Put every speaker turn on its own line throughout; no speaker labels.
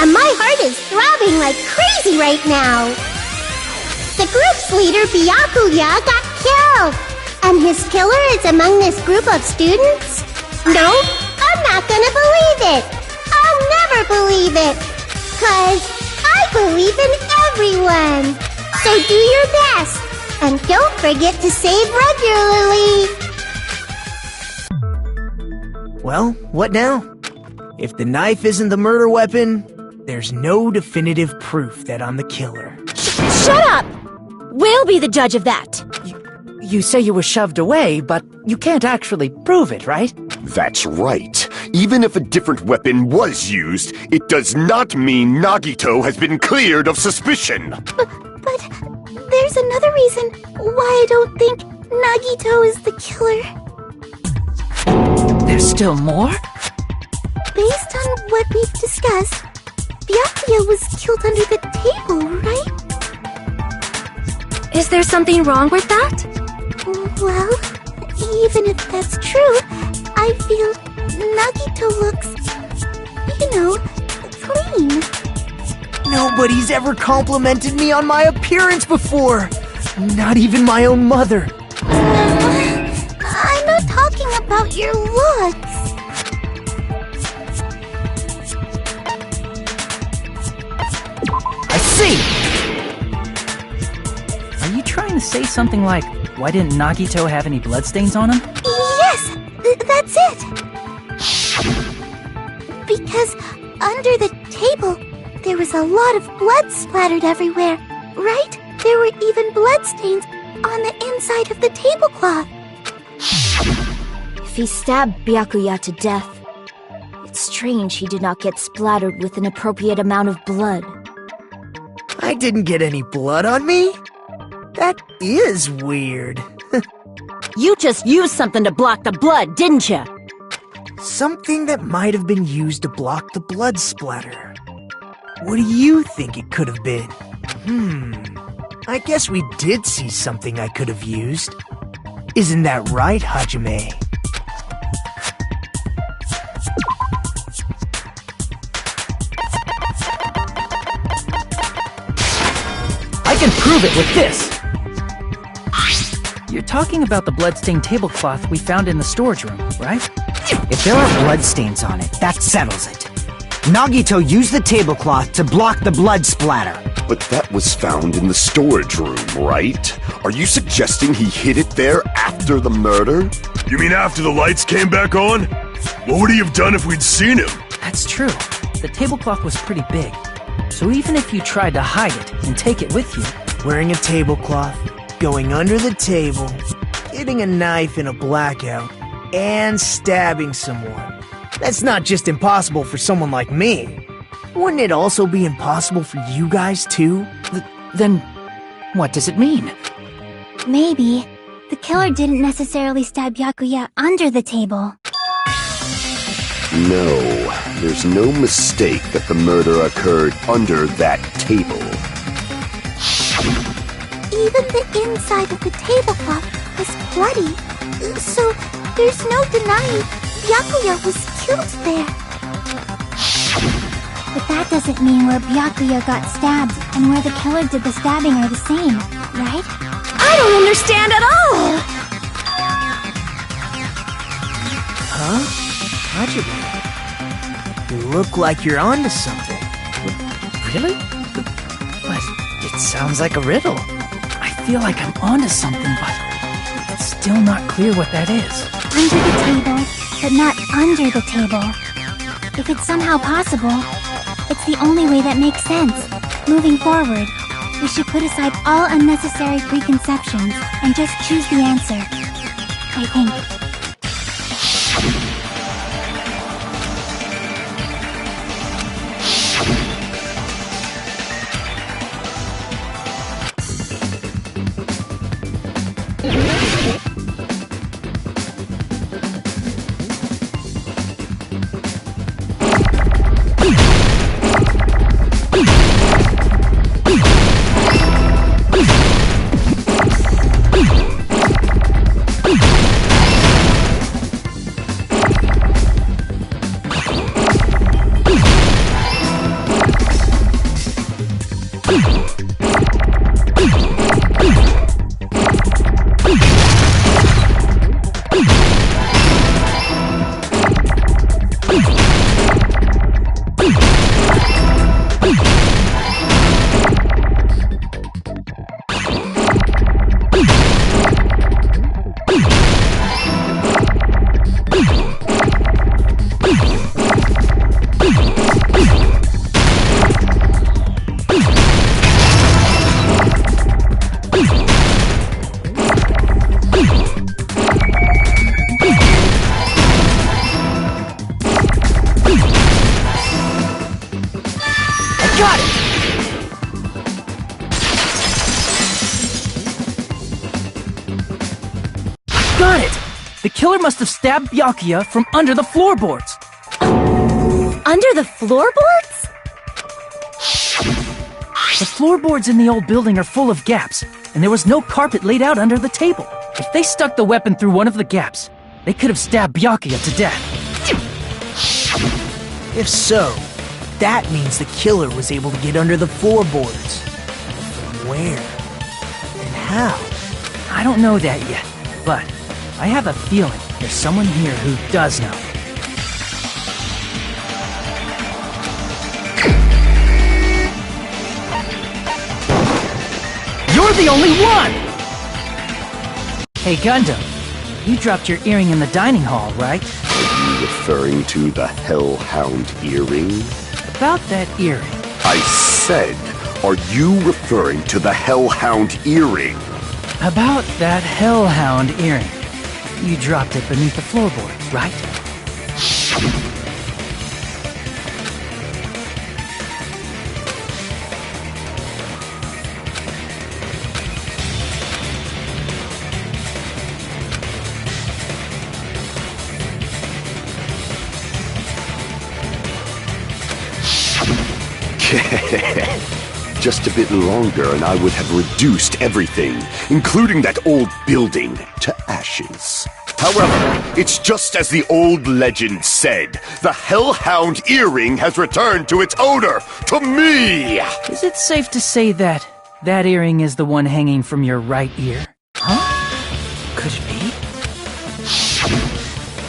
and my heart is throbbing like crazy right now. The group's leader, Byakuya, got killed, and his killer is among this group of students? No, I'm not gonna believe it. I'll never believe it, 'cause I believe in everyone. So do your best, and don't forget to save regularly.
Well, what now? If the knife isn't the murder weapon, there's no definitive proof that I'm the killer.
Shut up! We'll be the judge of that.
You say you were shoved away, but you can't actually prove it, right?
That's right. Even if a different weapon was used, it does not mean Nagito has been cleared of suspicion.
But there's another reason why I don't think Nagito is the killer.
There's still more?
Based on what we've discussed, Byakuya was killed under the table, right?
Is there something wrong with that?
Well, even if that's true, I feel Nagito looks, clean.
Nobody's ever complimented me on my appearance before. Not even my own mother.
I'm not talking about your looks.
I see! Are you trying to say something like, why didn't Nagito have any bloodstains on him?
Yes, that's it. Because under the table, there was a lot of blood splattered everywhere, right? There were even bloodstains on the inside of the tablecloth.
If he stabbed Byakuya to death, it's strange he did not get splattered with an appropriate amount of blood.
I didn't get any blood on me? That is weird.
You just used something to block the blood, didn't you?
Something that might have been used to block the blood splatter. What do you think it could have been? I guess we did see something I could have used. Isn't that right, Hajime?
I can prove it with this! You're talking about the bloodstained tablecloth we found in the storage room, right?
If there are bloodstains on it, that settles it. Nagito used the tablecloth to block the blood splatter.
But that was found in the storage room, right? Are you suggesting he hid it there after the murder?
You mean after the lights came back on? What would he have done if we'd seen him?
That's true. The tablecloth was pretty big. So even if you tried to hide it and take it with you...
Wearing a tablecloth, going under the table, getting a knife in a blackout, and stabbing someone. That's not just impossible for someone like me. Wouldn't it also be impossible for you guys too?
Then, what does it mean?
Maybe the killer didn't necessarily stab Byakuya under the table.
No, there's no mistake that the murder occurred under that table.
Even the inside of the tablecloth was bloody, so there's no denying Byakuya was killed there. But that doesn't mean where Byakuya got stabbed and where the killer did the stabbing are the same, right?
I don't understand at all!
Huh? Hajime, you look like you're onto something.
Really? But it sounds like a riddle. I feel like I'm onto something, but it's still not clear what that is.
Under the table, but not under the table. If it's somehow possible, it's the only way that makes sense. Moving forward, we should put aside all unnecessary preconceptions and just choose the answer, I think.
Got it! Got it! The killer must have stabbed Byakuya from under the floorboards.
Under the floorboards?
The floorboards in the old building are full of gaps, and there was no carpet laid out under the table. If they stuck the weapon through one of the gaps, they could have stabbed Byakuya to death.
If so, that means the killer was able to get under the floorboards. From where? And how?
I don't know that yet, but I have a feeling there's someone here who does know. You're the only one! Hey, Gundam, you dropped your earring in the dining hall, right?
Are you referring to the Hellhound earring?
About that earring.
I said, are you referring to the Hellhound earring?
About that Hellhound earring. You dropped it beneath the floorboards, right?
Just a bit longer and I would have reduced everything, including that old building, to ashes. However, it's just as the old legend said. The Hellhound earring has returned to its owner, to me!
Is it safe to say that that earring is the one hanging from your right ear? Huh? Could it be?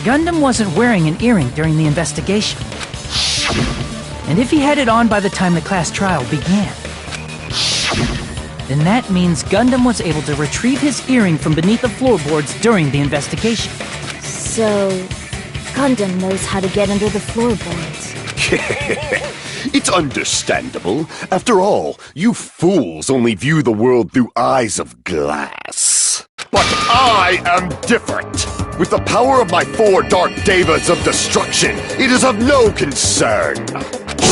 Gundam wasn't wearing an earring during the investigation. And if he had it on by the time the class trial began, then that means Gundam was able to retrieve his earring from beneath the floorboards during the investigation.
So, Gundam knows how to get under the floorboards.
It's understandable. After all, you fools only view the world through eyes of glass. But I am different. With the power of my 4 Dark Devas of Destruction, it is of no concern.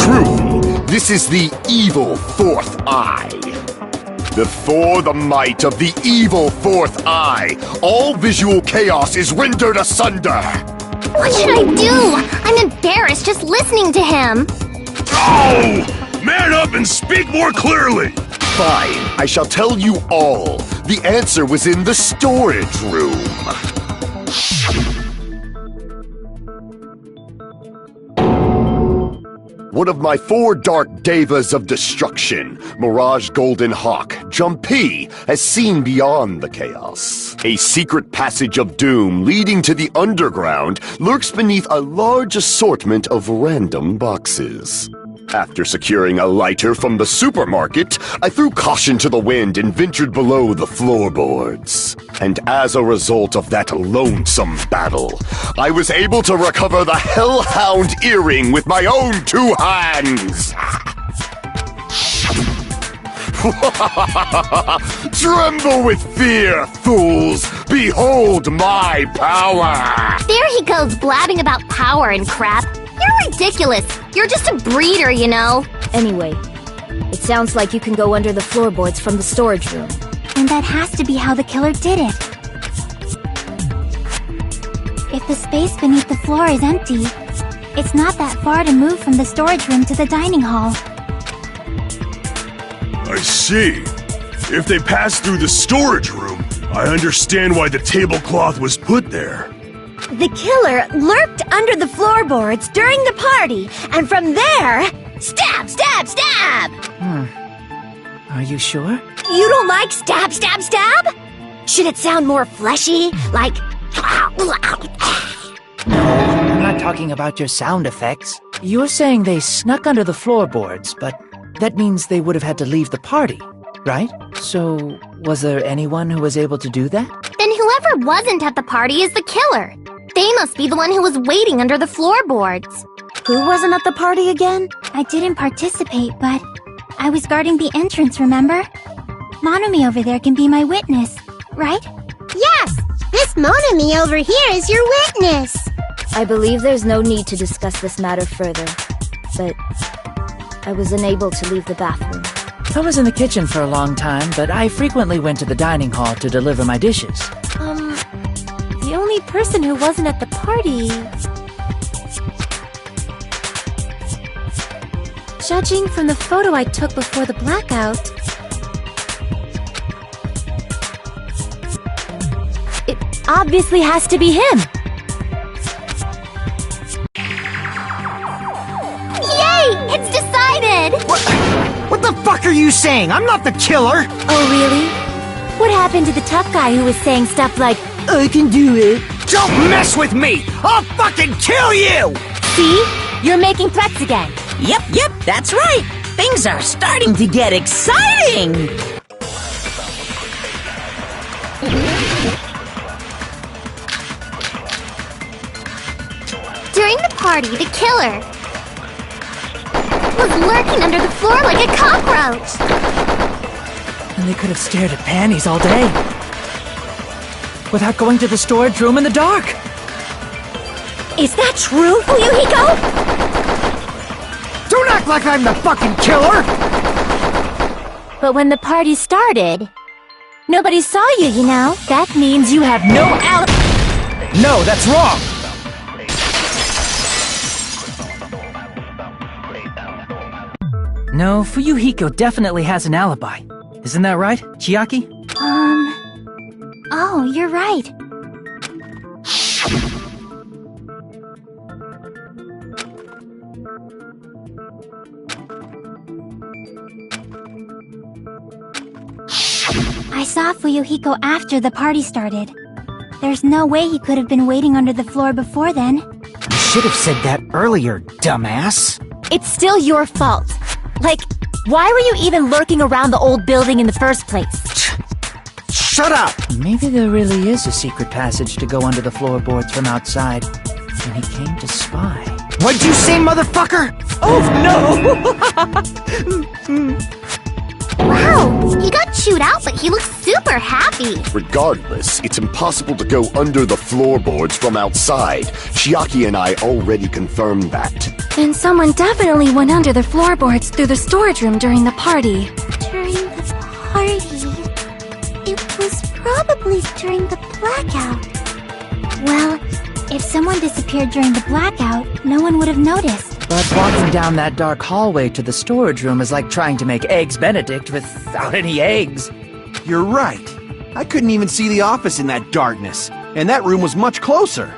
Truly, this is the evil 4th eye. Before the might of the evil 4th eye, all visual chaos is rendered asunder.
What should I do? I'm embarrassed just listening to him.
Oh! Man up and speak more clearly!
Fine, I shall tell you all. The answer was in the storage room. One of my 4 Dark Devas of Destruction, Mirage Golden Hawk, Jumpy, has seen beyond the chaos. A secret passage of doom leading to the underground lurks beneath a large assortment of random boxes. After securing a lighter from the supermarket, I threw caution to the wind and ventured below the floorboards. And as a result of that lonesome battle, I was able to recover the Hellhound earring with my own 2 hands! Tremble with fear, fools! Behold my power!
There he goes blabbing about power and crap. You're ridiculous. You're just a breeder, you know.
Anyway, it sounds like you can go under the floorboards from the storage room.
And that has to be how the killer did it. If the space beneath the floor is empty, it's not that far to move from the storage room to the dining hall.
I see. If they passed through the storage room, I understand why the tablecloth was put there.
The killer lurked under the floorboards during the party, and from there, stab, stab, stab!
Are you sure?
You don't like stab, stab, stab? Should it sound more fleshy, like...
I'm not talking about your sound effects.
You're saying they snuck under the floorboards, but that means they would have had to leave the party, right? So, was there anyone who was able to do that?
Then whoever wasn't at the party is the killer. They must be the one who was waiting under the floorboards.
Who wasn't at the party again?
I didn't participate, but I was guarding the entrance, remember? Monami over there can be my witness, right?
Yes! This Monami over here is your witness!
I believe there's no need to discuss this matter further, but I was unable to leave the bathroom.
I was in the kitchen for a long time, but I frequently went to the dining hall to deliver my dishes.
The only person who wasn't at the party... Judging from the photo I took before the blackout... It obviously has to be him!
Yay! It's decided!
What the fuck are you saying? I'm not the killer!
Oh, really? What happened to the tough guy who was saying stuff like,
I can do it. Don't mess with me! I'll fucking kill you!
see? You're making threats again.
Yep, that's right. Things are starting to get exciting!
During the party, the killer was lurking under the floor like a cockroach.
And they could have stared at panties all day. Without going to the storage room in the dark.
Is that true, Fuyuhiko?
Don't act like I'm the fucking killer!
But when the party started, nobody saw you, you know? That means you have no
No, that's wrong!
No, Fuyuhiko definitely has an alibi. Isn't that right, Chiaki?
Oh, you're right. I saw Fuyuhiko after the party started. There's no way he could have been waiting under the floor before then.
You should have said that earlier, dumbass.
It's still your fault. Like, why were you even lurking around the old building in the first place?
Shut up!
Maybe there really is a secret passage to go under the floorboards from outside, and he came to spy.
What'd you say, motherfucker?
Oh, no!
Wow, he got chewed out, but he looks super happy.
Regardless, it's impossible to go under the floorboards from outside. Chiaki and I already confirmed that.
Then someone definitely went under the floorboards through the storage room during the party. During the party? It was probably during the blackout. Well, if someone disappeared during the blackout, no one would have noticed.
But walking down that dark hallway to the storage room is like trying to make Eggs Benedict without any eggs.
You're right. I couldn't even see the office in that darkness, and that room was much closer.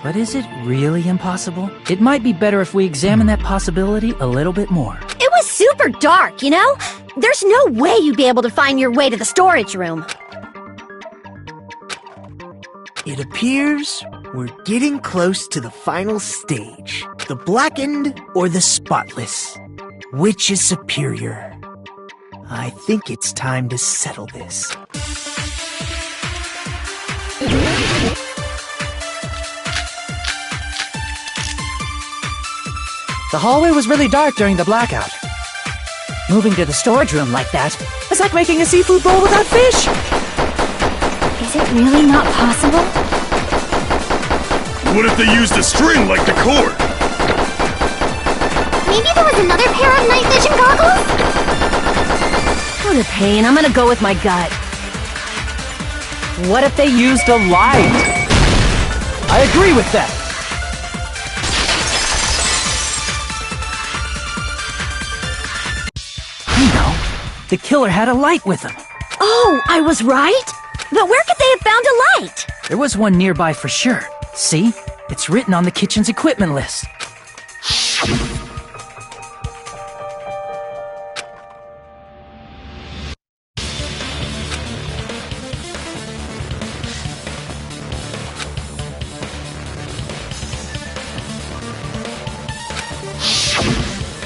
But is it really impossible? It might be better if we examine that possibility a little bit more.
It was super dark, you know? There's no way you'd be able to find your way to the storage room.
It appears we're getting close to the final stage. The blackened or the spotless? Which is superior? I think it's time to settle this.
The hallway was really dark during the blackout. Moving to the storage room like that is like making a seafood bowl without fish.
Is it really not possible?
What if they used a string like the cord?
Maybe there was another pair of night vision goggles?
Out of pain, I'm gonna go with my gut.
What if they used a light? I agree with that. I know. The killer had a light with him.
Oh, I was right? But where could they have found a light?
There was one nearby for sure. See? It's written on the kitchen's equipment list.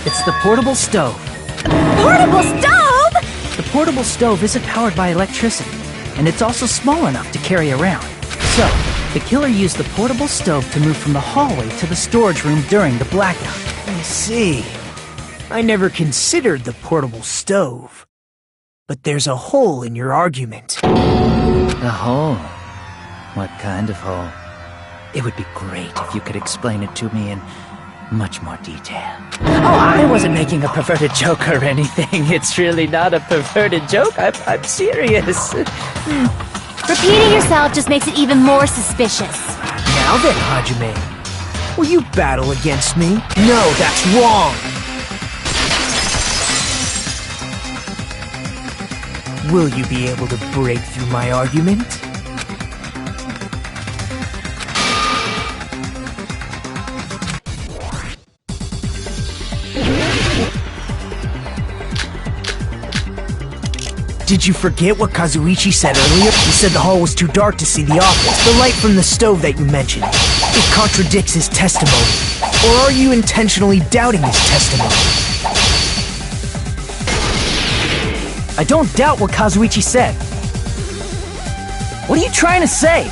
It's the portable stove.
Portable stove?
The portable stove isn't powered by electricity, and it's also small enough to carry around. So, The killer used the portable stove to move from the hallway to the storage room during the blackout.
I see. I never considered the portable stove. But there's a hole in your argument.
A hole? What kind of hole? It would be great if you could explain it to me in much more detail. Oh, I wasn't making a perverted joke or anything. It's really not a perverted joke. I'm serious.
Repeating yourself just makes it even more suspicious.
Now then, Hajime, will you battle against me? No, that's wrong! Will you be able to break through my argument? Did you forget what Kazuichi said earlier? He said the hall was too dark to see the office. The light from the stove that you mentioned. It contradicts his testimony. Or are you intentionally doubting his testimony?
I don't doubt what Kazuichi said. What are you trying to say?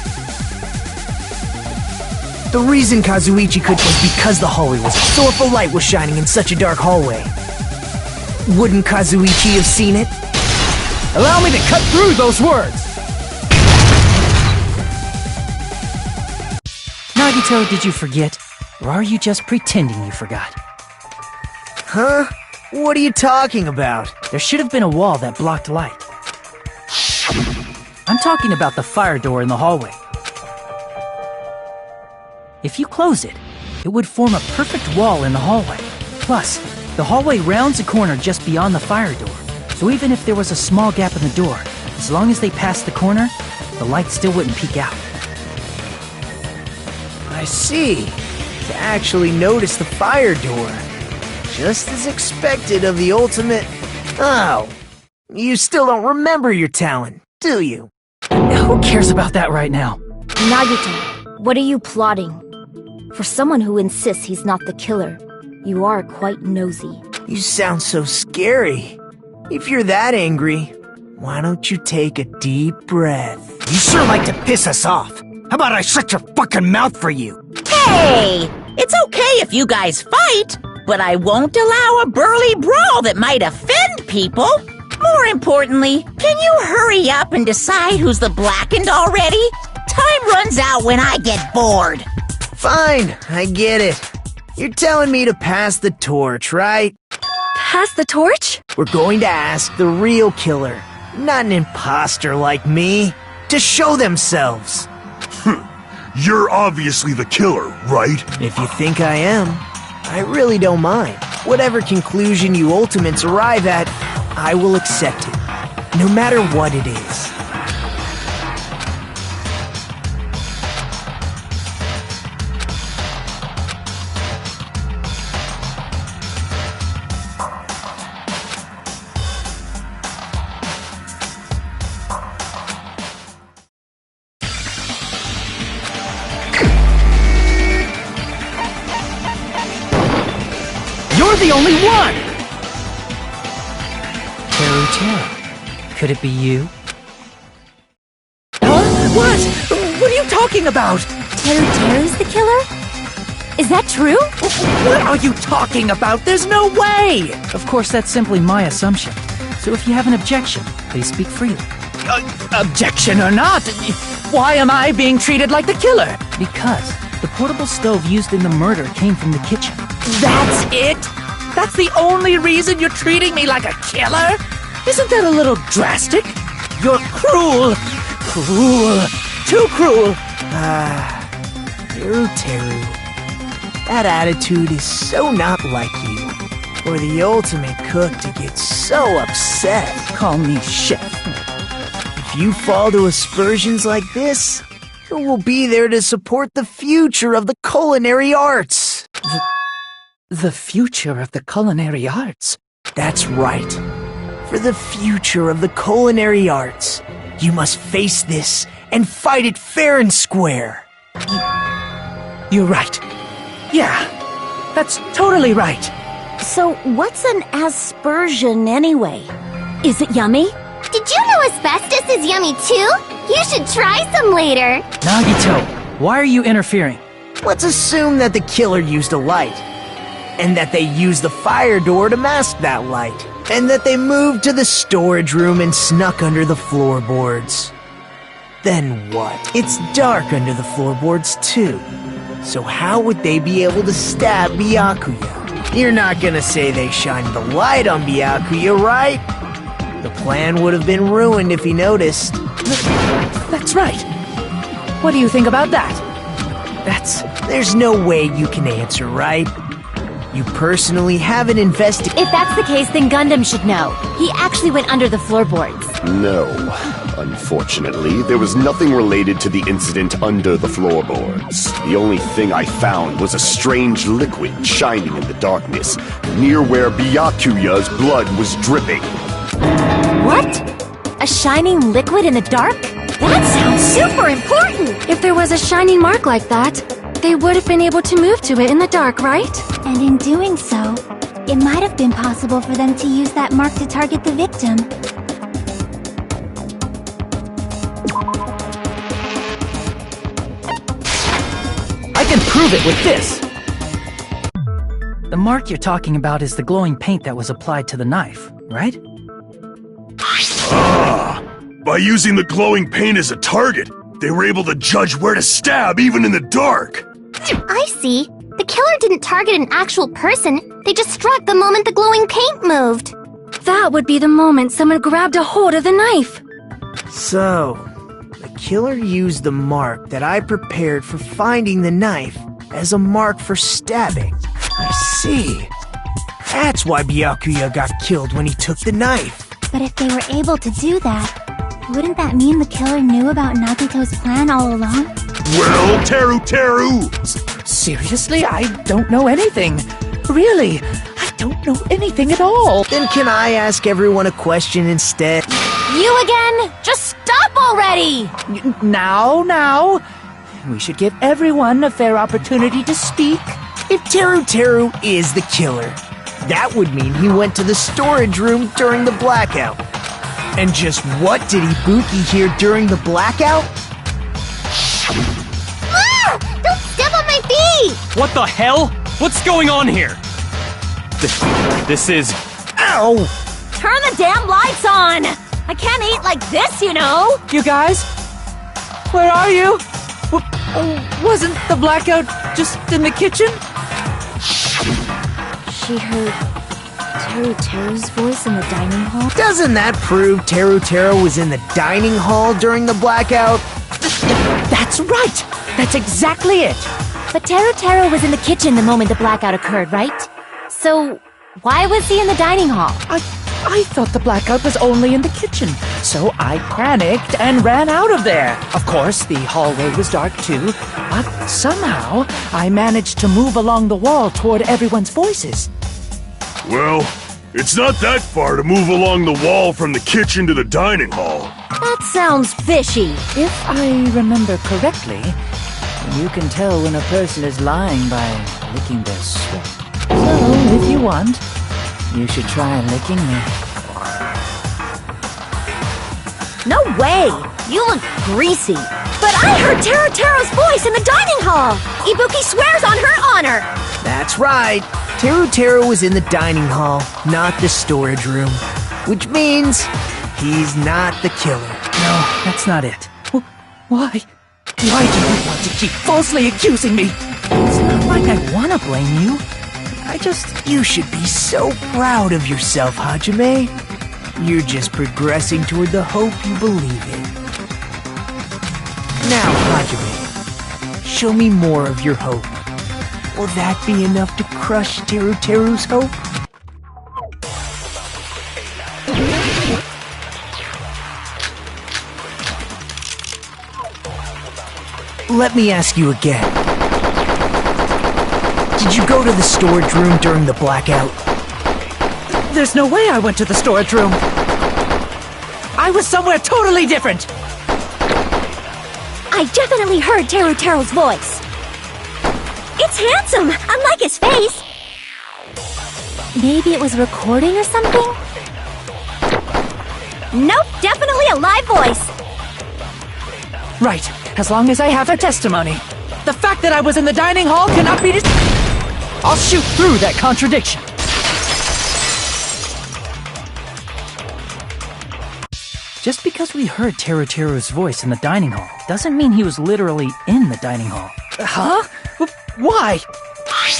The reason Kazuichi could was because the hallway was. So if a light was shining in such a dark hallway, wouldn't Kazuichi have seen it?
Allow me to cut through those words! Nagito, did you forget? Or are you just pretending you forgot?
Huh? What are you talking about?
There should have been a wall that blocked light. I'm talking about the fire door in the hallway. If you close it, it would form a perfect wall in the hallway. Plus, the hallway rounds a corner just beyond the fire door. So even if there was a small gap in the door, as long as they passed the corner, the light still wouldn't peek out.
I see. To actually notice the fire door. Just as expected of the ultimate... Oh, you still don't remember your talent, do you?
Who cares about that right now?
Nagito, what are you plotting? For someone who insists he's not the killer, you are quite nosy.
You sound so scary. If you're that angry, why don't you take a deep breath?
You sure like to piss us off. How about I shut your fucking mouth for you?
Hey! It's okay if you guys fight, but I won't allow a burly brawl that might offend people. More importantly, can you hurry up and decide who's the blackened already? Time runs out when I get bored.
Fine, I get it. You're telling me to pass the torch, right?
Pass the torch?
We're going to ask the real killer, not an imposter like me, to show themselves.
You're obviously the killer, right?
If you think I am, I really don't mind. Whatever conclusion you ultimates arrive at, I will accept it, no matter what it is.
You're the only one! Teru, could it be you? Huh? What? What are you talking about?
Teru's the killer? Is that true?
What are you talking about? There's no way! Of course, that's simply my assumption. So if you have an objection, please speak freely. Objection or not, why am I being treated like the killer? Because the portable stove used in the murder came from the kitchen. That's it? That's the only reason you're treating me like a killer? Isn't that a little drastic? You're cruel! Cruel! Too cruel!
Teru. That attitude is so not like you. For the ultimate cook to get so upset.
Call me chef.
If you fall to aspersions like this, who will be there to support the future of the culinary arts?
The future of the culinary arts?
That's right. For the future of the culinary arts, you must face this and fight it fair and square.
You're right. Yeah, that's totally right.
So, what's an aspersion anyway? Is it yummy?
Did you know asbestos is yummy too? You should try some later.
Nagito, Why are you interfering?
Let's assume that the killer used a light, and that they used the fire door to mask that light, and that they moved to the storage room and snuck under the floorboards. Then what? It's dark under the floorboards too. So how would they be able to stab Byakuya? You're not gonna say they shined the light on Byakuya, right? The plan would have been ruined if he noticed.
That's right. What do you think about that?
There's no way you can answer, right? You personally haven't investigated.
If that's the case, then Gundam should know. He actually went under the floorboards.
No. Unfortunately, there was nothing related to the incident under the floorboards. The only thing I found was a strange liquid shining in the darkness, near where Byakuya's blood was dripping.
What? A shining liquid in the dark? That sounds super important!
If there was a shining mark like that, they would have been able to move to it in the dark, right?
And in doing so, it might have been possible for them to use that mark to target the victim.
I can prove it with this! The mark you're talking about is the glowing paint that was applied to the knife, right?
By using the glowing paint as a target, they were able to judge where to stab even in the dark.
I see. The killer didn't target an actual person. They just struck the moment the glowing paint moved.
That would be the moment someone grabbed a hold of the knife.
So, the killer used the mark that I prepared for finding the knife as a mark for stabbing. I see. That's why Byakuya got killed when he took the knife.
But if they were able to do that, wouldn't that mean the killer knew about Nagito's plan all along?
Well, Teru!
Seriously? I don't know anything. Really, I don't know anything at all.
Then can I ask everyone a question instead?
You again? Just stop already!
Now. We should give everyone a fair opportunity to speak.
If Teru is the killer, that would mean he went to the storage room during the blackout. And just what did Ibuki hear during the blackout?
Ah! Don't step on my feet!
What the hell? What's going on here? This is...
Ow!
Turn the damn lights on! I can't eat like this, you know!
You guys? Where are you? Wasn't the blackout just in the kitchen?
She heard Teru's voice in the dining hall?
Doesn't that prove Teru was in the dining hall during the blackout?
That's right! That's exactly it!
But Teru was in the kitchen the moment the blackout occurred, right? So, why was he in the dining hall?
I thought the blackout was only in the kitchen, so I panicked and ran out of there. Of course, the hallway was dark too, but somehow I managed to move along the wall toward everyone's voices.
Well, it's not that far to move along the wall from the kitchen to the dining hall.
That sounds fishy.
If I remember correctly, you can tell when a person is lying by licking their sweat. So, if you want, you should try licking me.
No way! You look greasy.
But I heard Teru's voice in the dining hall! Ibuki swears on her honor!
That's right. Teru was in the dining hall, not the storage room. Which means he's not the killer.
No, that's not it. Why? Why do you want to keep falsely accusing me? It's not like I want to blame you.
You should be so proud of yourself, Hajime. You're just progressing toward the hope you believe in. Now, Hajime, show me more of your hope. Will that be enough to crush Teru's hope? Let me ask you again. Did you go to the storage room during the blackout?
There's no way I went to the storage room. I was somewhere totally different.
I definitely heard Teru's voice. It's handsome, unlike his face.
Maybe it was a recording or something?
Nope, definitely a live voice.
Right. as long as I have a testimony. The fact that I was in the dining hall cannot be I'll shoot through that contradiction. Just because we heard Teruteru's voice in the dining hall doesn't mean he was literally in the dining hall. Huh? Why?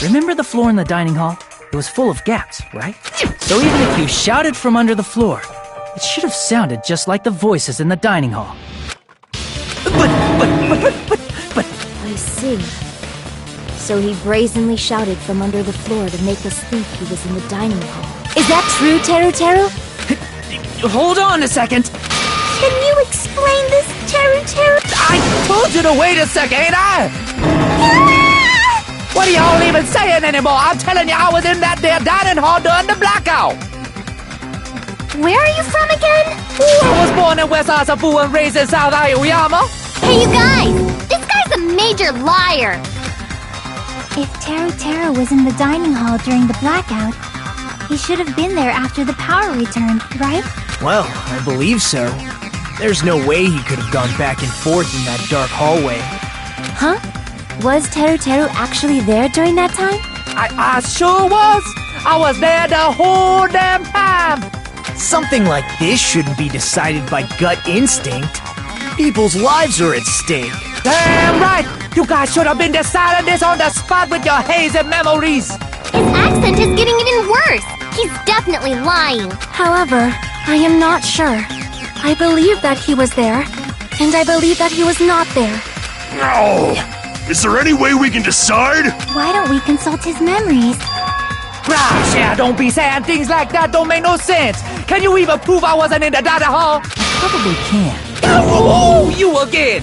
Remember the floor in the dining hall? It was full of gaps, right? So even if you shouted from under the floor, it should have sounded just like the voices in the dining hall. But...
I see. So he brazenly shouted from under the floor to make us think he was in the dining hall. Is that true, Teru?
Hold on a second.
Can you explain this, Teru?
I told you to wait a second, ain't I? What are y'all even saying anymore? I'm telling you, I was in that there dining hall during the blackout.
Where are you from again?
I was born in West Asabu and raised in South Aoyama.
Hey, you guys! This guy's a major liar! If Teru was in the dining hall during the blackout, he should have been there after the power returned, right?
Well, I believe so. There's no way he could have gone back and forth in that dark hallway.
Huh? Was Teru actually there during that time?
I sure was! I was there the whole damn time!
Something like this shouldn't be decided by gut instinct. People's lives are at stake.
Damn right! You guys should have been deciding this on the spot with your hazy memories!
His accent is getting even worse! He's definitely lying!
However, I am not sure. I believe that he was there, and I believe that he was not there.
Oh! Is there any way we can decide?
Why don't we consult his memories?
Gosh, yeah, don't be saying things like that, don't make no sense! Can you even prove I wasn't in the dining hall? I probably can. Oh, you again!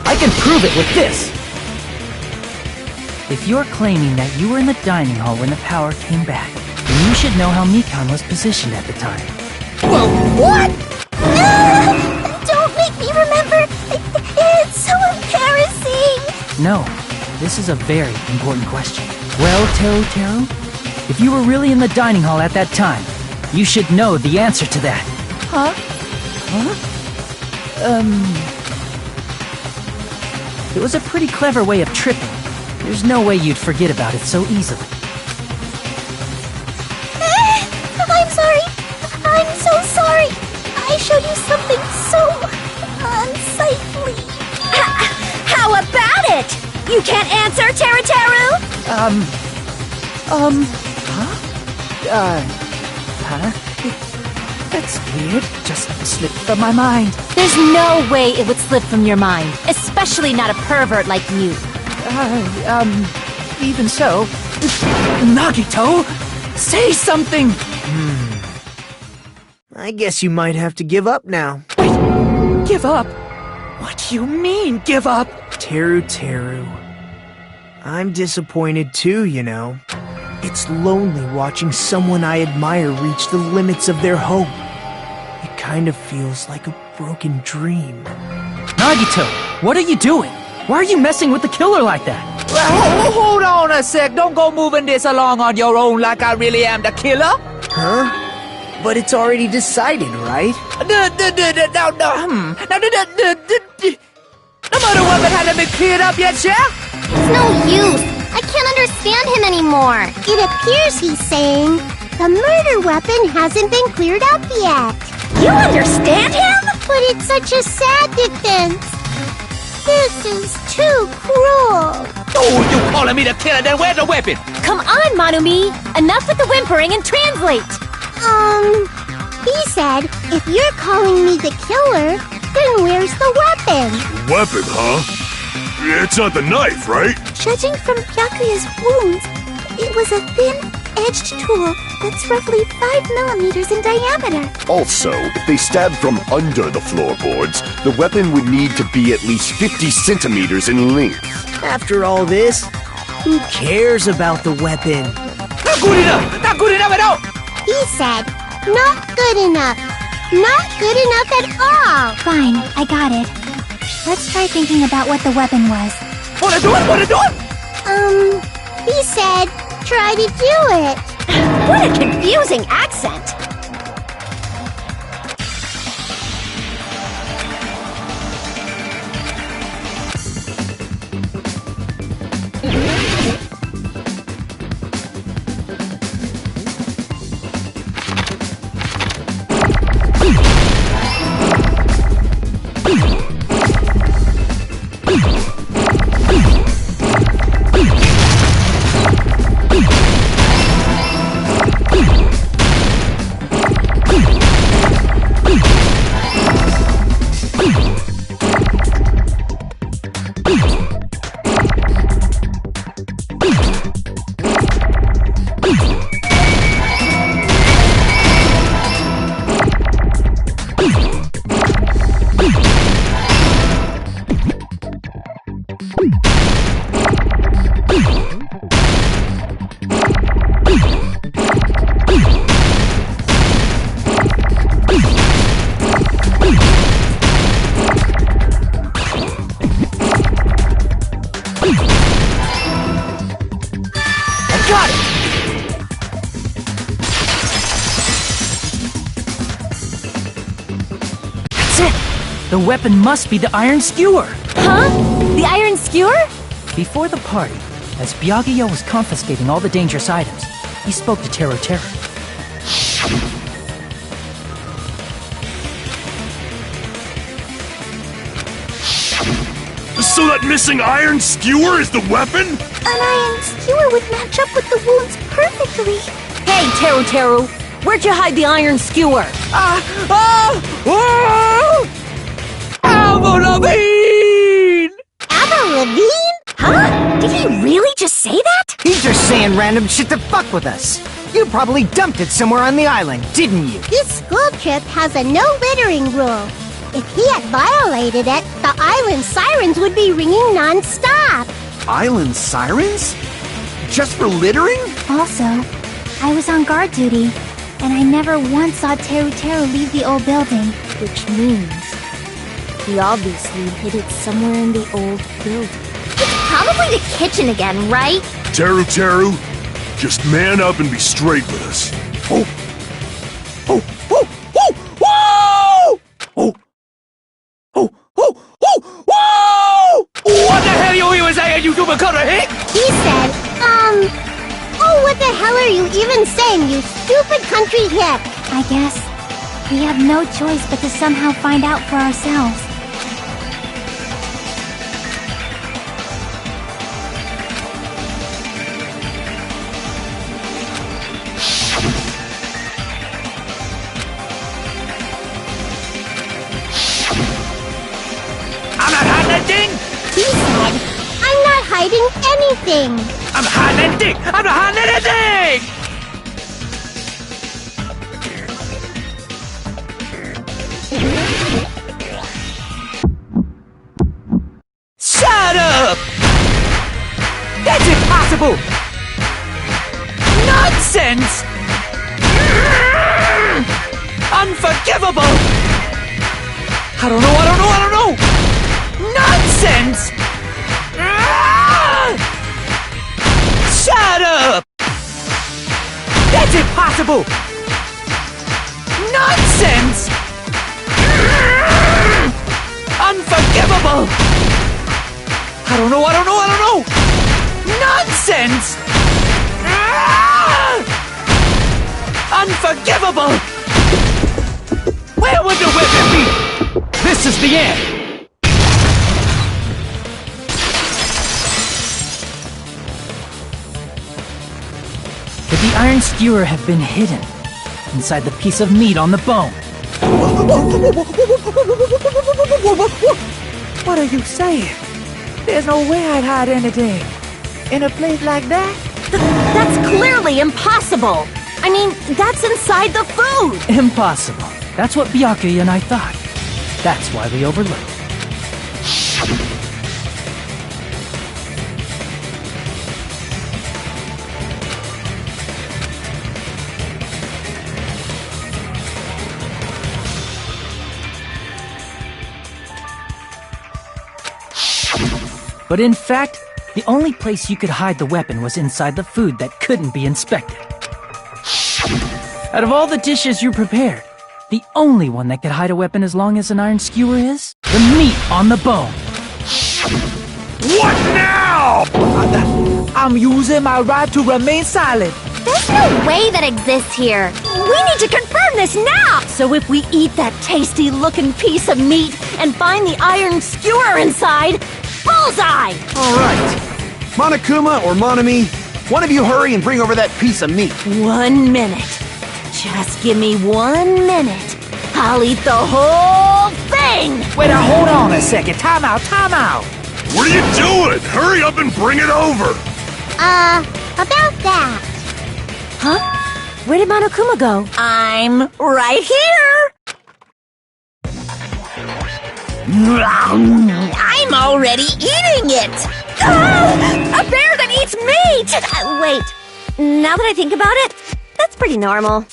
I can prove it with this! If you're claiming that you were in the dining hall when the power came back, then you should know how Mikan was positioned at the time.
Whoa, what? Don't make me remember! It's so embarrassing!
No, this is a very important question. Well, Teru, if you were really in the dining hall at that time, you should know the answer to that. Huh? It was a pretty clever way of tripping. There's no way you'd forget about it so easily.
I'm sorry. I'm so sorry. I showed you something so unsightly. How about it? You can't answer, Teru?
That's weird. Just slipped from my mind.
There's no way it would slip from your mind, especially not a pervert like you.
Even so... Nagito! Say something!
I guess you might have to give up now.
Wait, give up? What do you mean, give up?
Teru. I'm disappointed too, you know. It's lonely watching someone I admire reach the limits of their hope. It kind of feels like a broken dream.
Nagito, what are you doing? Why are you messing with the killer like that? Well, hold on a sec. Don't go moving this along on your own like I really am the killer.
Huh? But it's already decided, right?
The murder weapon hasn't been cleared up yet, Chef?
It's no use. I can't understand him anymore.
It appears he's saying the murder weapon hasn't been cleared up yet.
You understand him?
But it's such a sad defense. This is too cruel.
Oh, you calling me the killer, then where's the weapon?
Come on, Manumi! Enough with the whimpering and translate!
He said, if you're calling me the killer, then where's the weapon?
Weapon, huh? It's not the knife, right?
Judging from Byakuya's wounds, it was a thin-edged tool that's roughly 5 millimeters in diameter.
Also, if they stabbed from under the floorboards, the weapon would need to be at least 50 centimeters in length.
After all this, who cares about the weapon?
Not good enough! Not good enough at all!
He said, not good enough. Not good enough at all.
Fine, I got it. Let's try thinking about what the weapon was.
Wanna do it?
He said, try to do it.
What a confusing accent!
The weapon must be the iron skewer!
Huh? The iron skewer?
Before the party, as Byakuya was confiscating all the dangerous items, he spoke to Teru.
So that missing iron skewer is the weapon?
An iron skewer would match up with the wounds perfectly.
Hey, Teru! Where'd you hide the iron skewer?
Avril Lavigne!
Avril Lavigne?
Huh? Did he really just say that?
He's just saying random shit to fuck with us. You probably dumped it somewhere on the island, didn't you?
This school trip has a no littering rule. If he had violated it, the island sirens would be ringing non-stop.
Island sirens? Just for littering?
Also, I was on guard duty, and I never once saw Teru leave the old building.
Which means he obviously hid it somewhere in the old building.
It's probably the kitchen again, right?
Teru, just man up and be straight with us.
Oh! Whoa! Oh!
What the hell you even saying, you stupid color hick?
He said, oh, what the hell are you even saying, you stupid country hick?
I guess we have no choice but to somehow find out for ourselves.
I'm not hiding anything!
He said, I'm not hiding anything.
I'm not hiding anything! I'm not hiding anything! Shut up! That's impossible! Nonsense! Unforgivable! I don't know! Nonsense! Shut up! That's impossible! Nonsense! Unforgivable! I don't know! Nonsense! Unforgivable! Where would the weapon be? This is the end! Could the iron skewer have been hidden inside the piece of meat on the bone?
What are you saying? There's no way I'd hide anything in a place like that.
That's clearly impossible. I mean, that's inside the food.
Impossible. That's what Byakuya and I thought. That's why we overlooked it. But in fact, The only place you could hide the weapon was inside the food that couldn't be inspected. Out of all the dishes you prepared, the only one that could hide a weapon as long as an iron skewer is the meat on the bone.
What now?
I'm using my right to remain silent.
There's no way that exists here. We need to confirm this now! So if we eat that tasty-looking piece of meat and find the iron skewer inside, bullseye!
Alright. Monokuma or Monami, one of you hurry and bring over that piece of meat.
1 minute. Just give me 1 minute. I'll eat the whole thing!
Wait, hold on a second. Time out, time out.
What are you doing? Hurry up and bring it over!
About that.
Huh? Where did Monokuma go?
I'm right here! I'm already eating it!
A bear that eats meat! Wait, now that I think about it, that's pretty normal.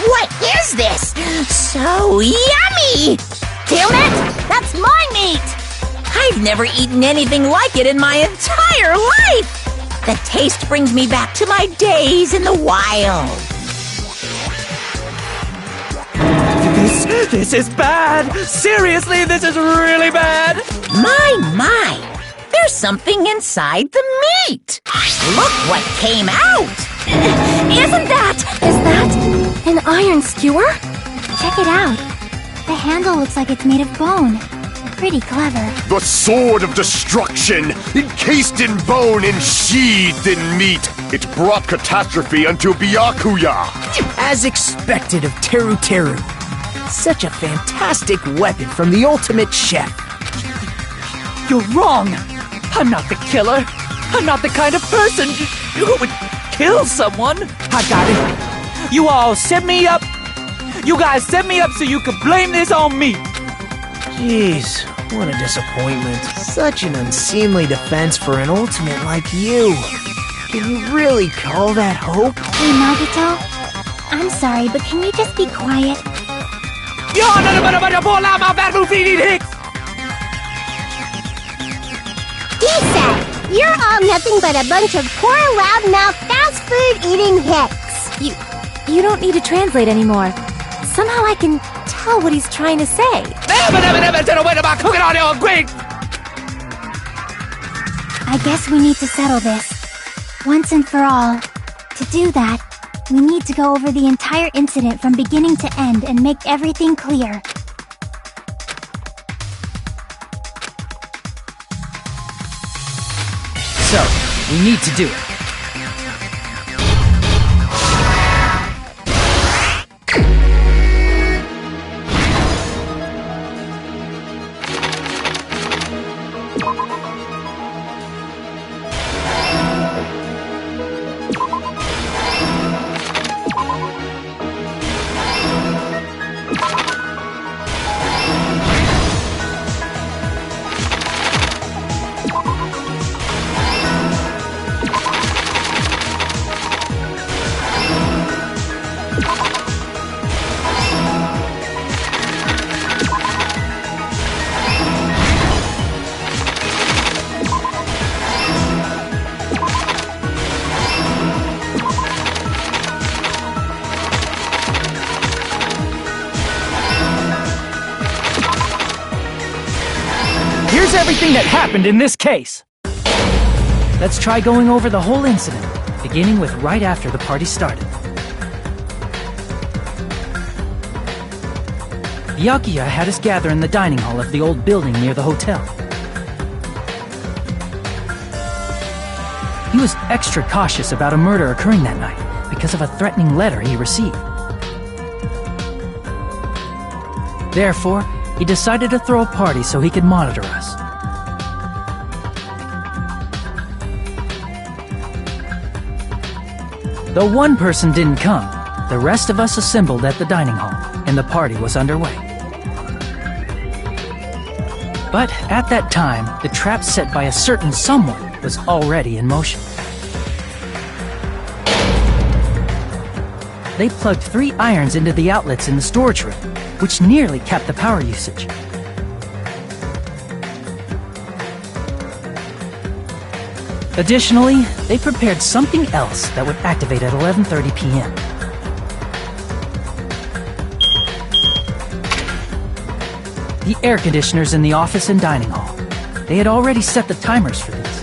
What is this? So yummy!
Damn it! That's my meat!
I've never eaten anything like it in my entire life! The taste brings me back to my days in the wild.
This is bad! Seriously, this is really bad!
My! There's something inside the meat! Look what came out!
Is that
An iron skewer? Check it out. The handle looks like it's made of bone. Pretty clever.
The sword of destruction, encased in bone and sheathed in meat. It brought catastrophe unto Byakuya.
As expected of Teru Teru. Such a fantastic weapon from the ultimate chef.
You're wrong! I'm not the killer! I'm not the kind of person who would kill someone! I got it! You all set me up! You guys set me up so you could blame this on me!
Jeez, what a disappointment. Such an unseemly defense for an ultimate like you. Can you really call that hope?
Hey, Nagito. I'm sorry, but can you just be quiet?
He said, you're all nothing but a bunch of poor, loudmouth, fast food eating hicks.
You don't need to translate anymore. Somehow I can tell what he's trying to say.
I guess we need to settle this. Once and for all. To do that, we need to go over the entire incident from beginning to end and make everything clear.
So, we need to do it. Here's everything that happened in this case. Let's try going over the whole incident, beginning with right after the party started. Byakuya had us gather in the dining hall of the old building near the hotel. He was extra cautious about a murder occurring that night because of a threatening letter he received. Therefore, he decided to throw a party so he could monitor us. Though one person didn't come, the rest of us assembled at the dining hall, and the party was underway. But at that time, the trap set by a certain someone was already in motion. They plugged 3 irons into the outlets in the storage room, which nearly capped the power usage. Additionally, they prepared something else that would activate at 11:30 p.m. The air conditioners in the office and dining hall. They had already set the timers for these.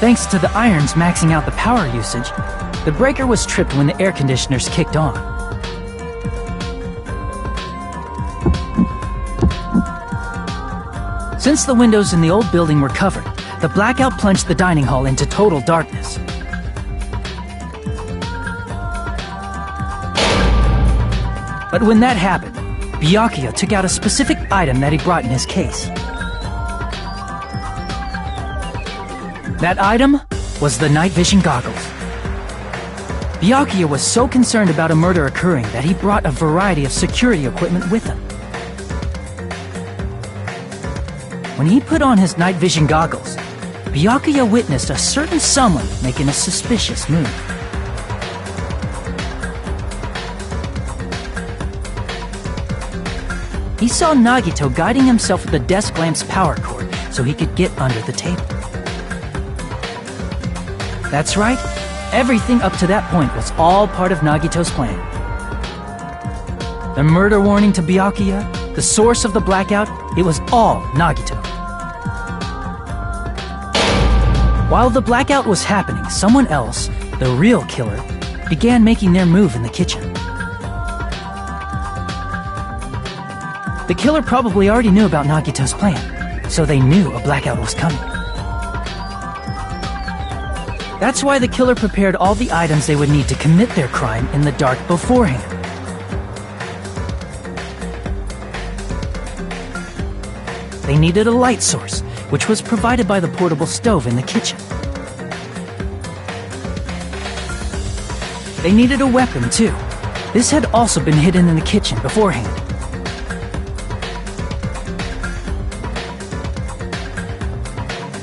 Thanks to the irons maxing out the power usage, the breaker was tripped when the air conditioners kicked on. Since the windows in the old building were covered, the blackout plunged the dining hall into total darkness. But when that happened, Byakuya took out a specific item that he brought in his case. That item was the night vision goggles. Byakuya was so concerned about a murder occurring that he brought a variety of security equipment with him. When he put on his night vision goggles, Byakuya witnessed a certain someone making a suspicious move. He saw Nagito guiding himself with the desk lamp's power cord so he could get under the table. That's right, everything up to that point was all part of Nagito's plan. The murder warning to Byakuya, the source of the blackout, it was all Nagito. While the blackout was happening, someone else, the real killer, began making their move in the kitchen. The killer probably already knew about Nagito's plan, so they knew a blackout was coming. That's why the killer prepared all the items they would need to commit their crime in the dark beforehand. They needed a light source, which was provided by the portable stove in the kitchen. They needed a weapon, too. This had also been hidden in the kitchen beforehand.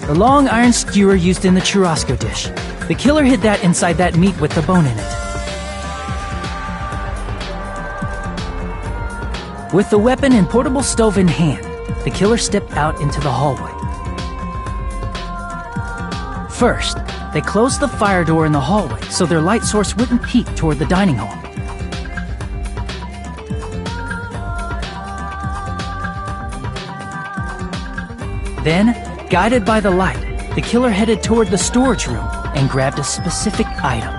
The long iron skewer used in the churrasco dish. The killer hid that inside that meat with the bone in it. With the weapon and portable stove in hand, the killer stepped out into the hallway. First, they closed the fire door in the hallway so their light source wouldn't peek toward the dining hall. Then, guided by the light, the killer headed toward the storage room and grabbed a specific item.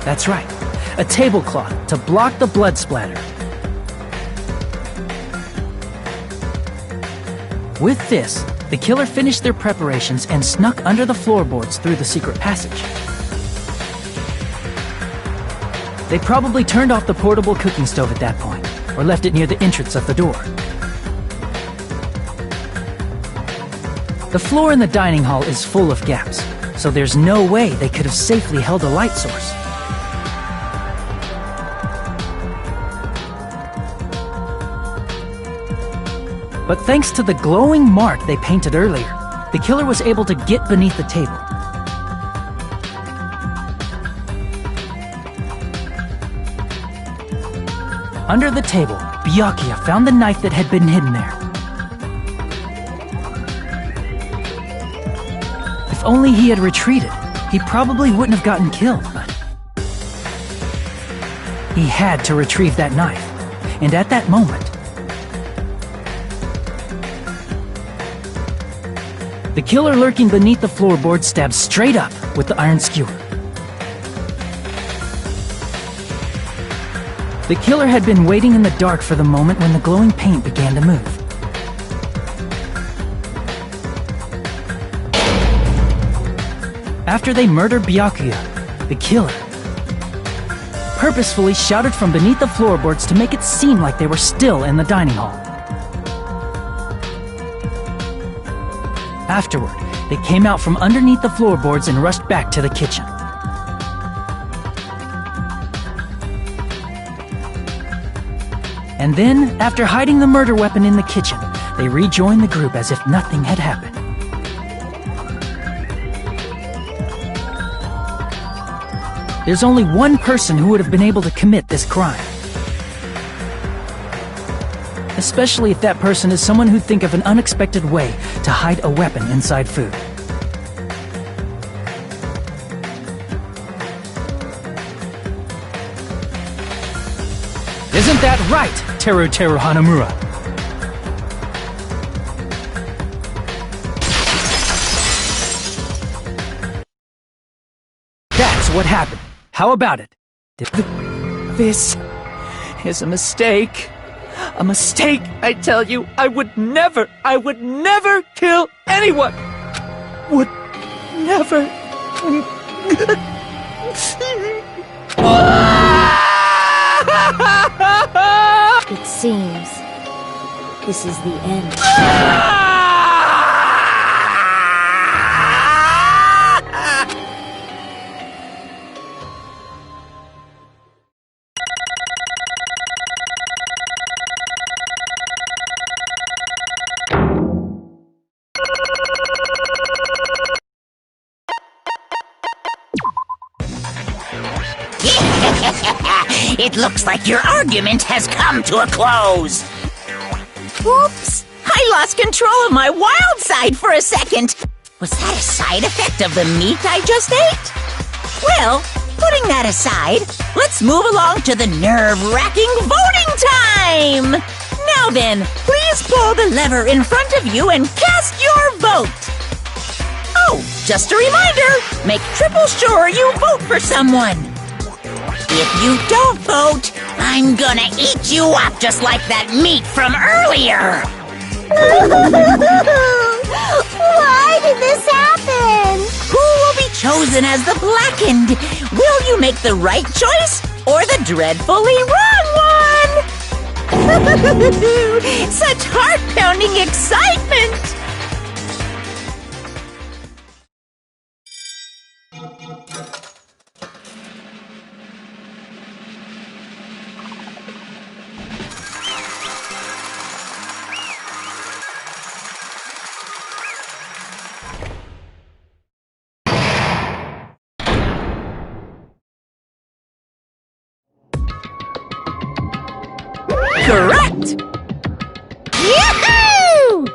That's right, a tablecloth to block the blood splatter. With this, the killer finished their preparations and snuck under the floorboards through the secret passage. They probably turned off the portable cooking stove at that point, or left it near the entrance of the door. The floor in the dining hall is full of gaps, so there's no way they could have safely held a light source. But thanks to the glowing mark they painted earlier, the killer was able to get beneath the table. Under the table, Byakuya found the knife that had been hidden there. If only he had retreated, he probably wouldn't have gotten killed, but he had to retrieve that knife, and at that moment, the killer lurking beneath the floorboard stabbed straight up with the iron skewer. The killer had been waiting in the dark for the moment when the glowing paint began to move. After they murdered Byakuya, the killer purposefully shouted from beneath the floorboards to make it seem like they were still in the dining hall. Afterward, they came out from underneath the floorboards and rushed back to the kitchen. And then, after hiding the murder weapon in the kitchen, they rejoined the group as if nothing had happened. There's only one person who would have been able to commit this crime. especially if that person is someone who'd think of an unexpected way to hide a weapon inside food. Isn't that right, Teru Teru Hanamura? That's what happened. How about it?
This is a mistake. A mistake, I tell you. I would never kill anyone. Would never.
It seems this is the end.
It looks like your argument has come to a close. Whoops! I lost control of my wild side for a second. Was that a side effect of the meat I just ate? Well, putting that aside, let's move along to the nerve-wracking voting time! Now then, please pull the lever in front of you and cast your vote. Oh, just a reminder, make triple sure you vote for someone. If you don't vote, I'm gonna eat you up just like that meat from earlier!
Why did this happen?
Who will be chosen as the blackened? Will you make the right choice or the dreadfully wrong one? Such heart-pounding excitement! Correct!
Yahoo!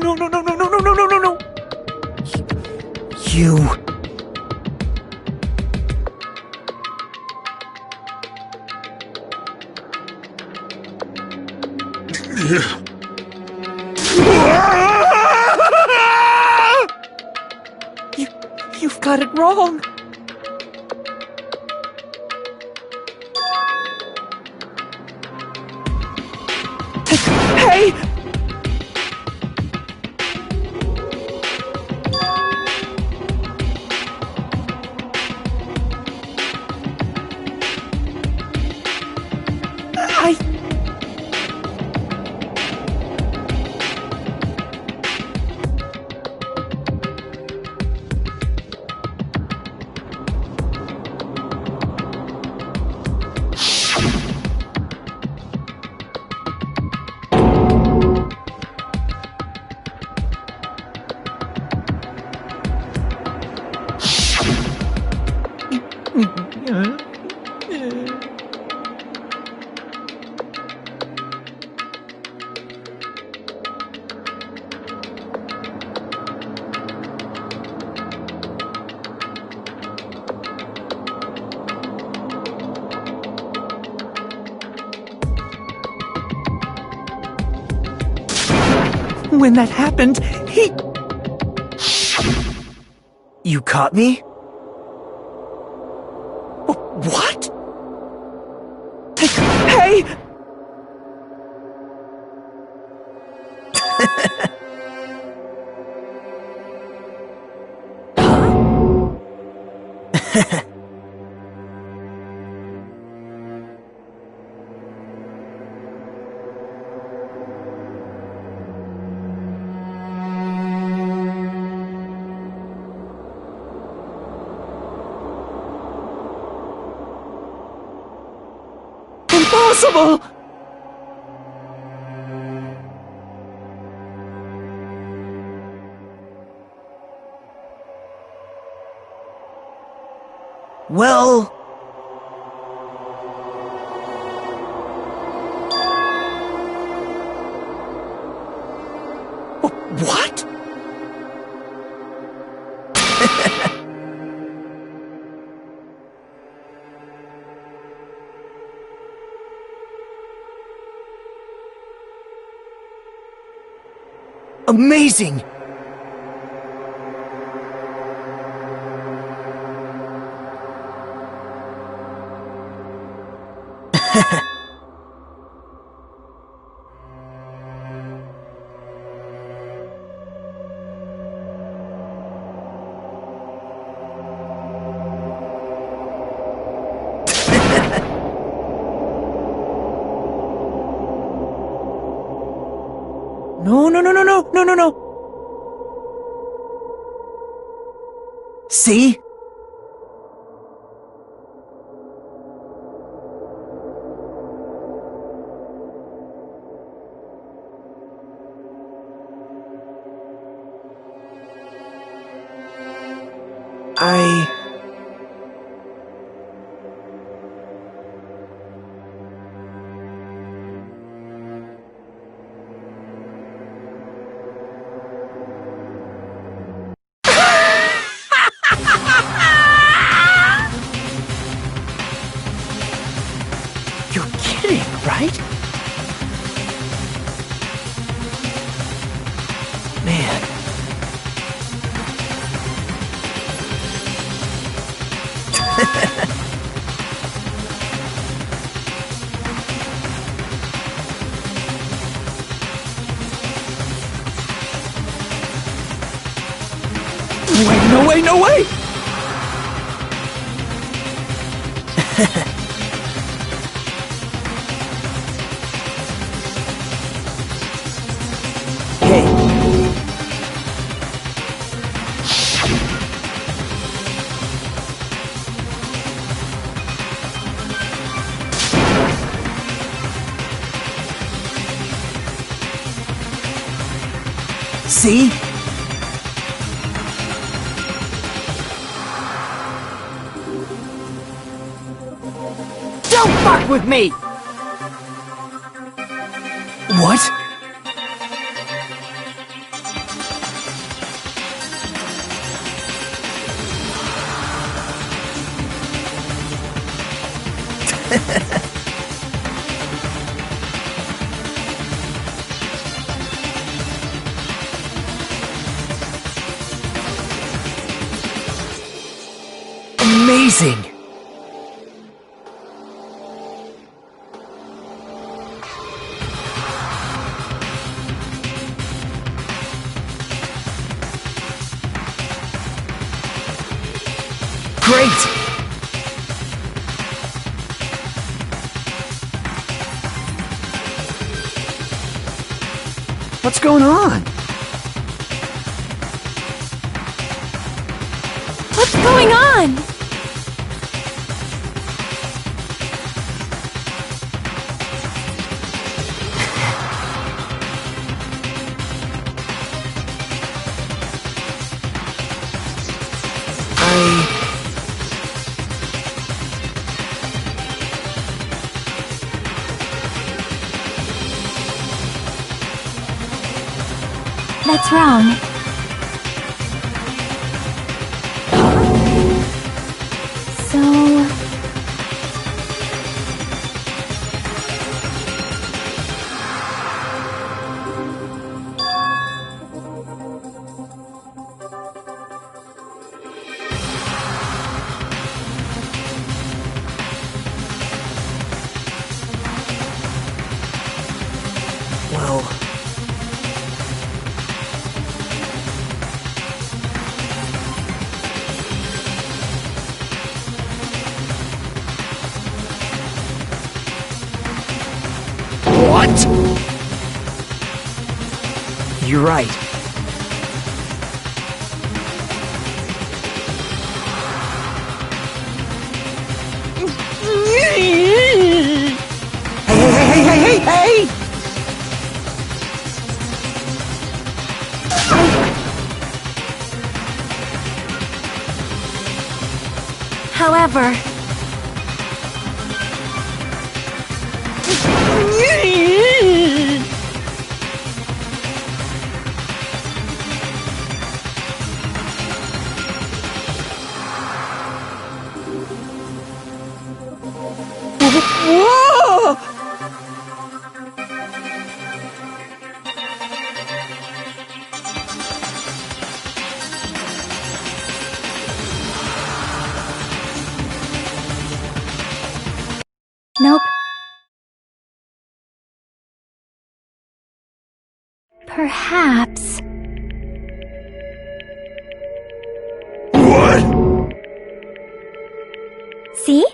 No.
You...
You've got it wrong. Hey! When that happened, he...
You caught me?
What? Hey! Impossible!
Well...
What?
Amazing!
No.
See?
You're kidding, right?
Man.
Wait, no way!
See?
Don't fuck with me!
What? Amazing! Great!
What's going on?
What's going on? That's wrong. So...
Well... What? You're right.
Hey!
However...
Whoa!
Nope. Perhaps...
What?
See?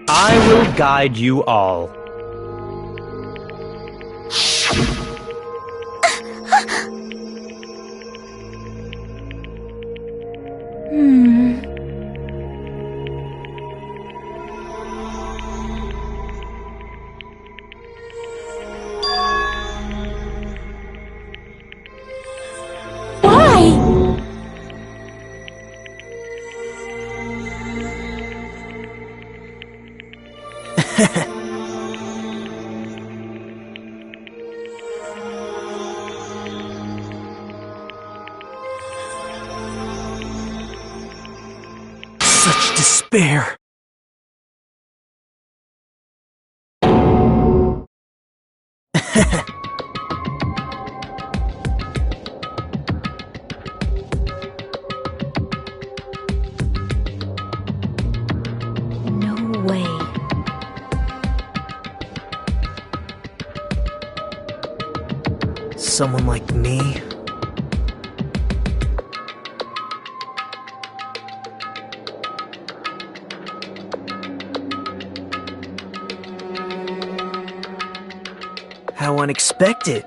I will guide you all.
Such despair.
No way.
Someone like me? How unexpected.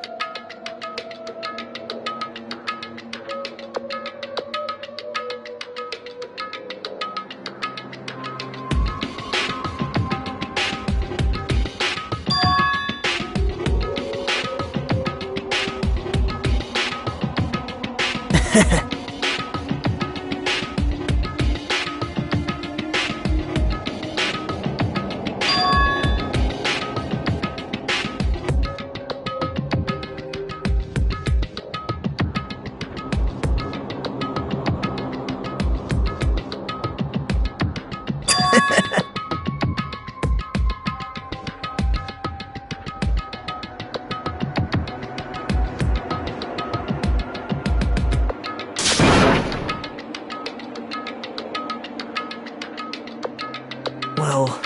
Well...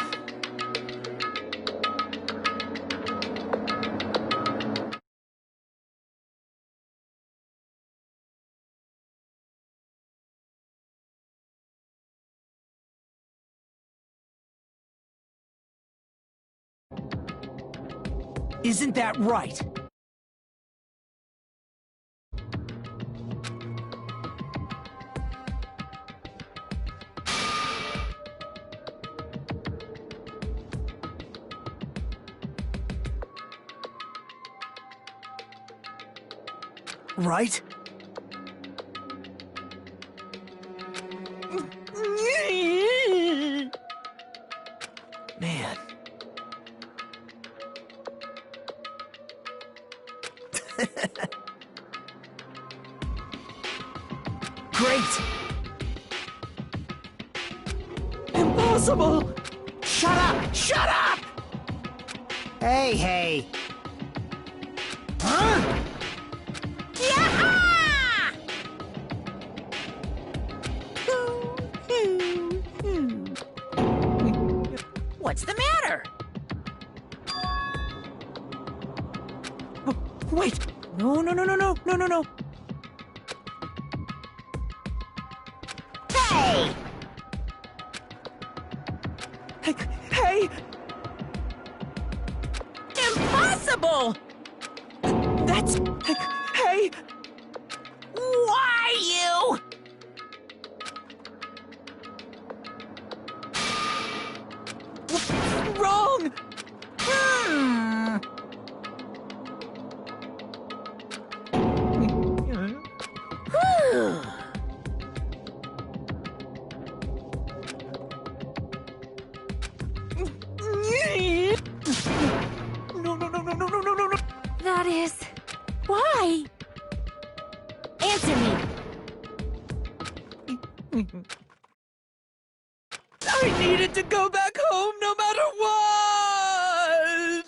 Isn't that right?
Right? Man. Great!
Impossible!
Shut up! Shut up! Hey, hey. Huh?
What's the matter?
Wait! No, no, no, no, no, no, no, no!
Hey!
Hey!
Impossible!
That's... Hey!
Why you?
Wrong! I needed to go back home no matter what!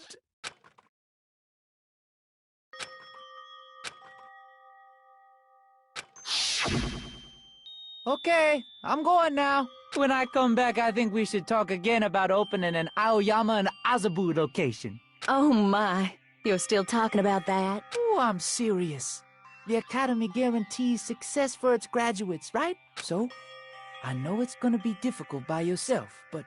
Okay, I'm going now. When I come back, I think we should talk again about opening an Aoyama and Azabu location.
Oh my, you're still talking about that?
Oh, I'm serious. The Academy guarantees success for its graduates, right? So, I know it's gonna be difficult by yourself, but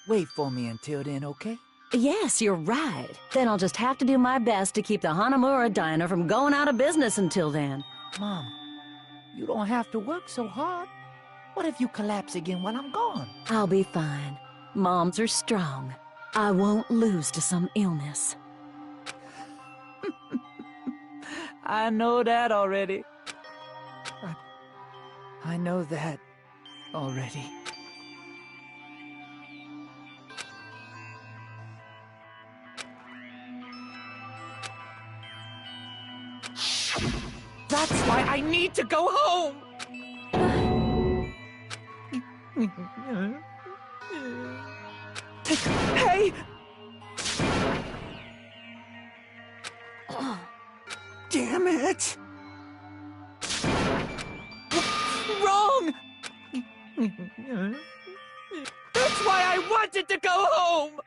wait for me until then, okay?
Yes, you're right. Then I'll just have to do my best to keep the Hanamura Diner from going out of business until then.
Mom, you don't have to work so hard. What if you collapse again while I'm gone?
I'll be fine. Moms are strong. I won't lose to some illness.
I know that already. I know that already.
That's why I need to go home! Hey!
Damn it!
Wrong! That's why I wanted to go home!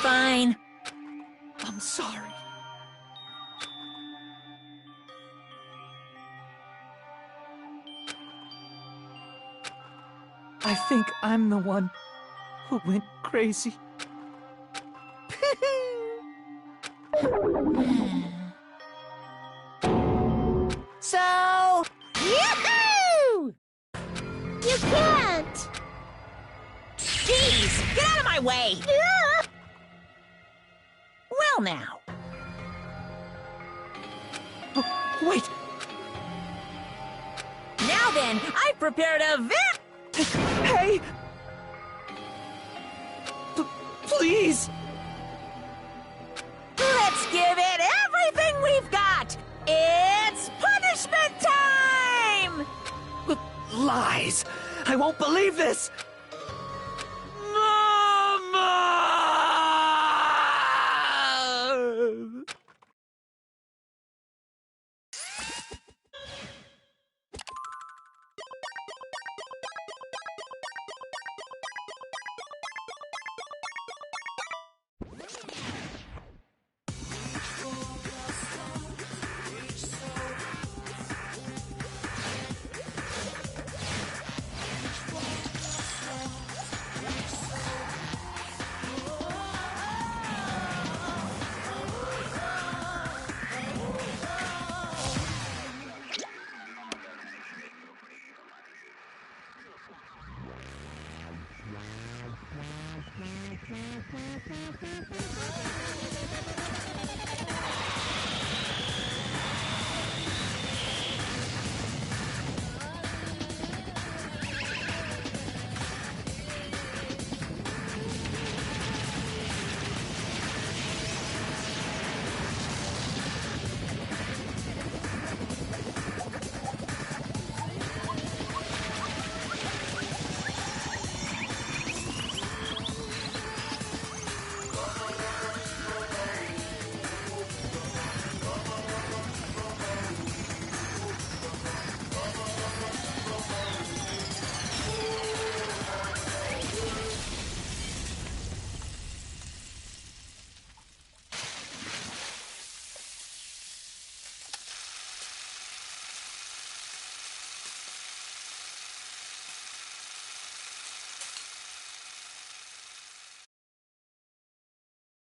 Fine.
I'm sorry. I think I'm the one who went crazy.
So... Yahoo! You can't!
Jeez, get out of my way! Well now.
Wait!
Now then, I've prepared a
Hey! Please!
Let's give it everything we've got! It's punishment time!
Lies! I won't believe this!